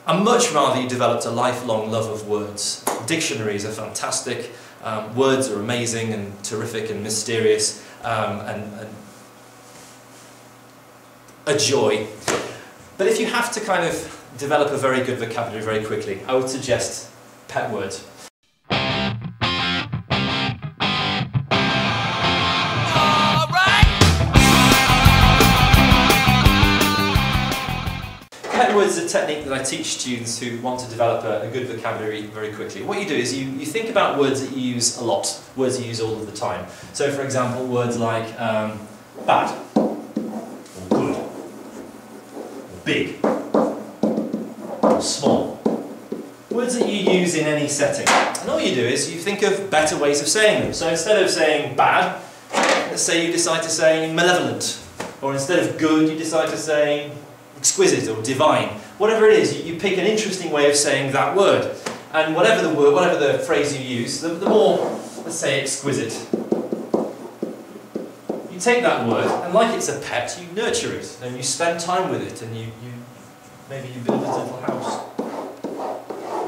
I'd much rather you developed a lifelong love of words. Dictionaries are fantastic, words are amazing and terrific and mysterious, and a joy. But if you have to kind of develop a very good vocabulary very quickly, I would suggest pet words. Pet words is a technique that I teach students who want to develop a good vocabulary very quickly. What you do is you think about words that you use a lot, words you use all of the time. So for example, words like bad, or good, or big, or small. Words that you use in any setting. And all you do is you think of better ways of saying them. So instead of saying bad, let's say you decide to say malevolent. Or instead of good, you decide to say exquisite or divine. Whatever it is, you pick an interesting way of saying that word. And whatever the word, whatever the phrase you use, the more, let's say, exquisite. You take that word, and like it's a pet, you nurture it, and you spend time with it, and maybe you build a little house,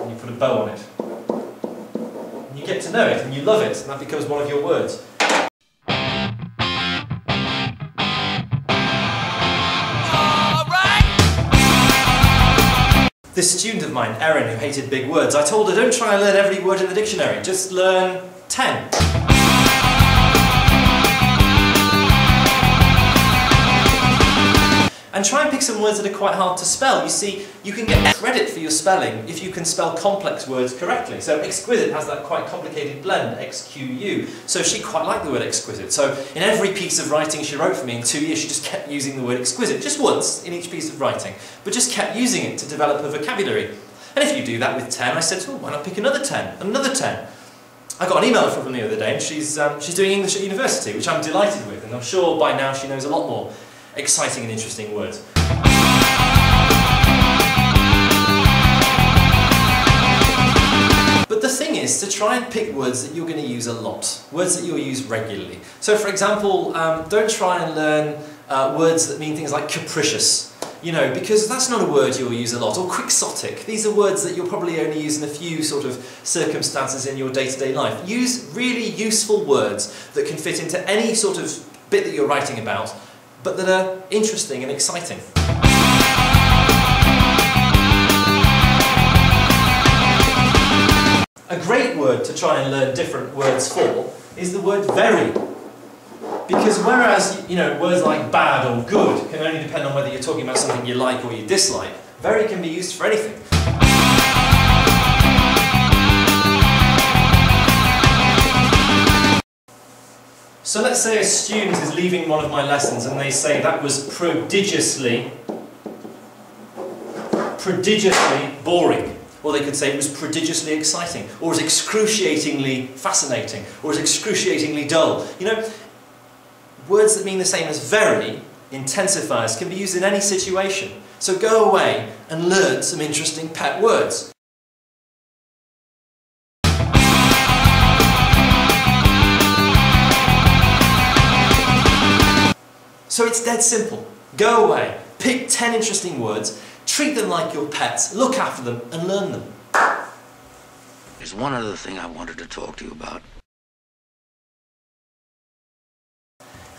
and you put a bow on it. And you get to know it, and you love it, and that becomes one of your words. This student of mine, Erin, who hated big words, I told her, don't try and learn every word in the dictionary, just learn 10. And try and pick some words that are quite hard to spell. You see, you can get credit for your spelling if you can spell complex words correctly. So exquisite has that quite complicated blend, XQU. So she quite liked the word exquisite. So in every piece of writing she wrote for me in 2 years, she just kept using the word exquisite, just once in each piece of writing, but just kept using it to develop a vocabulary. And if you do that with 10, I said, oh, why not pick another 10, another 10? I got an email from her the other day, and she's doing English at university, which I'm delighted with, and I'm sure by now she knows a lot more exciting and interesting words. But the thing is to try and pick words that you're going to use a lot, words that you'll use regularly. So for example, don't try and learn words that mean things like capricious, you know, because that's not a word you'll use a lot, or quixotic. These are words that you'll probably only use in a few sort of circumstances in your day-to-day life. Use really useful words that can fit into any sort of bit that you're writing about, but that are interesting and exciting. A great word to try and learn different words for is the word very. Because whereas, you know, words like bad or good can only depend on whether you're talking about something you like or you dislike, very can be used for anything. So let's say a student is leaving one of my lessons and they say that was prodigiously boring. Or they could say it was prodigiously exciting, or was excruciatingly fascinating, or was excruciatingly dull. You know, words that mean the same as very, intensifiers, can be used in any situation. So go away and learn some interesting pet words. So it's dead simple. Go away, pick 10 interesting words, treat them like your pets, look after them and learn them. There's one other thing I wanted to talk to you about.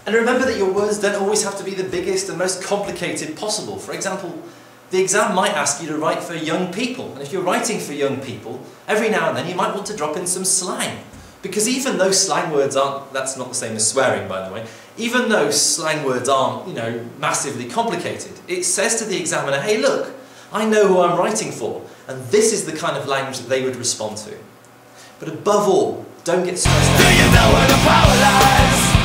And remember that your words don't always have to be the biggest and most complicated possible. For example, the exam might ask you to write for young people. And if you're writing for young people, every now and then you might want to drop in some slang. Because even though slang words aren't, that's not the same as swearing by the way, even though slang words aren't, you know, massively complicated, it says to the examiner, hey look, I know who I'm writing for, and this is the kind of language that they would respond to. But above all, don't get stressed out. Do you know where the power lies?